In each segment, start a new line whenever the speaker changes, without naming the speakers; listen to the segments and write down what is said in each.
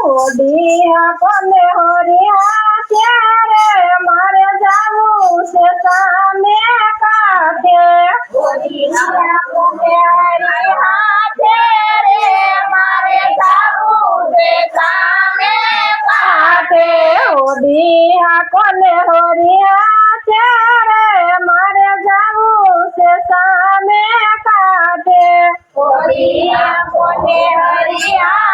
ઓડિયા કોને હોરિયા ત્યારે મારે જાવું છે સામે કાંઠે ઓડિયા કોને હોરિયા ત્યારે મારે જાવું છે સામે કાંઠે ઓડિયા કોને હોરિયા ત્યારે મારે જાવું છે સામે કાંઠે ઓડિયા કોને હરિયા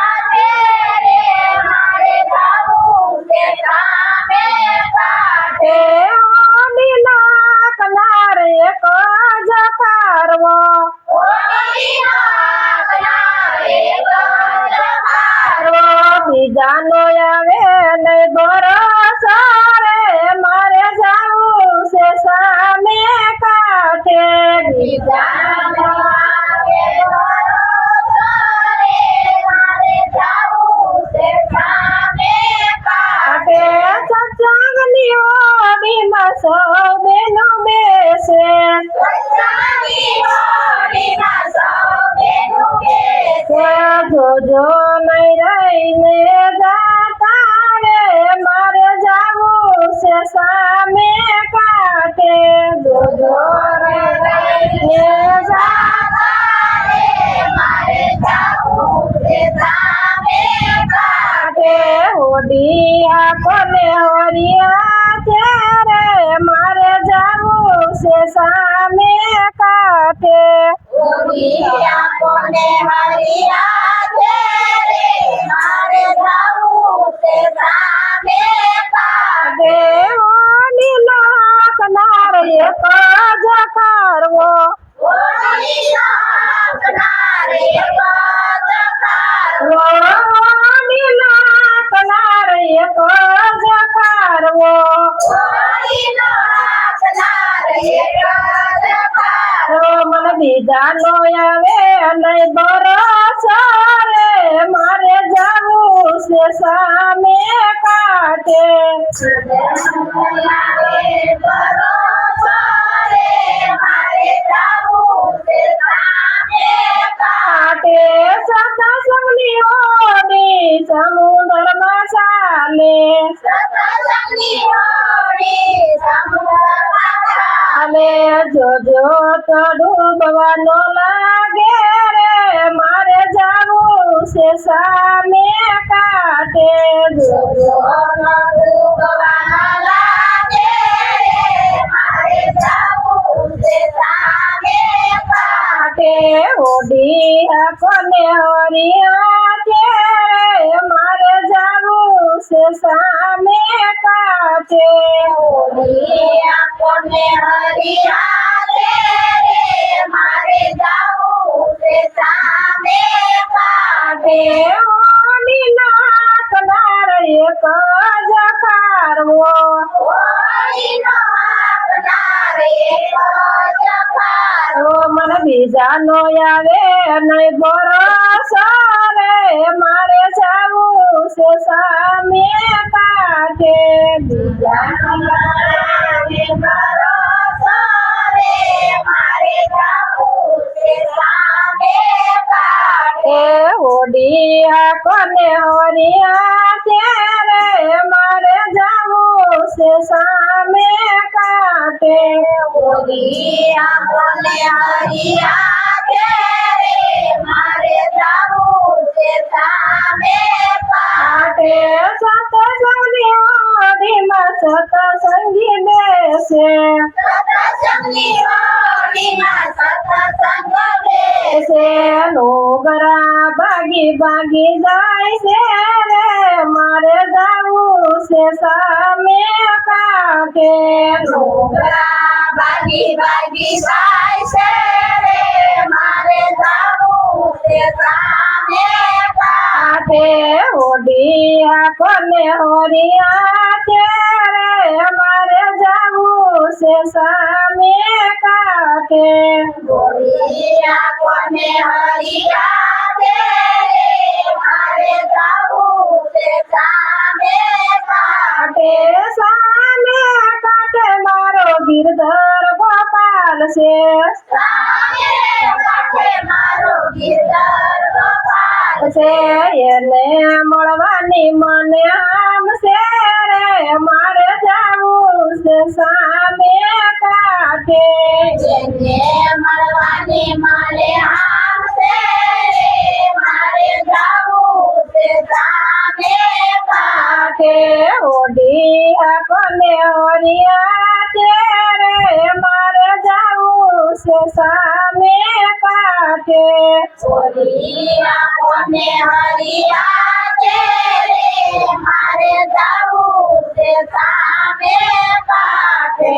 બીજાનો આવે નહીં ભરોસો રે મારે જાવું છે સામે કાંઠે બીજાનો આવે ભરોસો રે મારે જાવું છે સામે કાંઠે સત્સંગની ઓડીમાં સૌ બેનો બેસે જોજો નહીં રહીને જાતા રે મારે જાવું છે સામે કાંઠે જોજો નહીં રહીને જાતા રે મારે જાવું છે સામે કાંઠે ઓડિયા કોને હોરિયા ત્યારે મારે જાવું છે સામે કાંઠે ઓડિયા કોને હરિયા ત્યારે મારે જાવું છે સામે કાંઠે ઓડી નાખનાર એક જ કરવો ઓડી નાખનાર એક જ કરવો ઓડી નાખનાર એક જ કરવો ઓડી નાખનાર એક જ કરવો મને બીજાનો આવે નહીં ભરોસો રે મારે જાવું છે સામે કાંઠે સત્સંગની ઓડી સમુદ્રમાં ચાલે જોજો તો ડૂબવાનો લાગે રે મારે જાવું છે સામે કાંઠે જોજો ડૂબવાનો લાગે રે મારે જાવું છે સામે કાંઠે ઓડિયા કોને હોરિયા ત્યારે મારે જાવું છે સામે કાંઠે ઓડિયા કોને હરિયા ત્યારે મારે જાવું છે સામે કાંઠે ઓડી નાખનાર એક જ કરવો ઓડી નાખનાર એક જ કરવો મને બીજાનો આવે નહીં ભરોસો રે મારે જાવું છે સામે કાંઠે બીજાનો આવે ભરોસો રે મારે જાવું છે સામે કાંઠે ઓડિયા કોને હોરિયા ત્યારે મારે જાવું છે સામે કાંઠે ઓડિયા કોને હરિયા ત્યારે મારે જાવું છે સામે કાંઠે સત્સંગની ઓડીમાં સત્સંગી બેસે લોગરા ભાગી ભાગી જાય છે રે મારે જાવું છે સામે કાંઠે લોગરા ભાગી ભાગી જાય છે રે મારે જાવું છે સામે કાંઠે ઓડિયા કોને હોરિયા ત્યારે મારે જાવું છે સામે કાંઠે ઓડિયા કોને હરિયા ત્યારે મારે જાવું છે સામે કાંઠે સામે કાંઠે મારો ગિરધર ગોપાલ છે સામે કાંઠે મારો ગિરધર ગોપાલ છે એને મળવા મળવાની મને આમ છે રે મારે જાવું છે સામે કાંઠે
જેને મળવાની મને આમ છે રે મારે જાવું છે સામે કાંઠે.
ઓઢી આપને હરિયા છે રે મારે જાવું છે સામે કાંઠે
ઓલી આપણને હરિયા છે રે મારે જાવું છે સામે કાંઠે.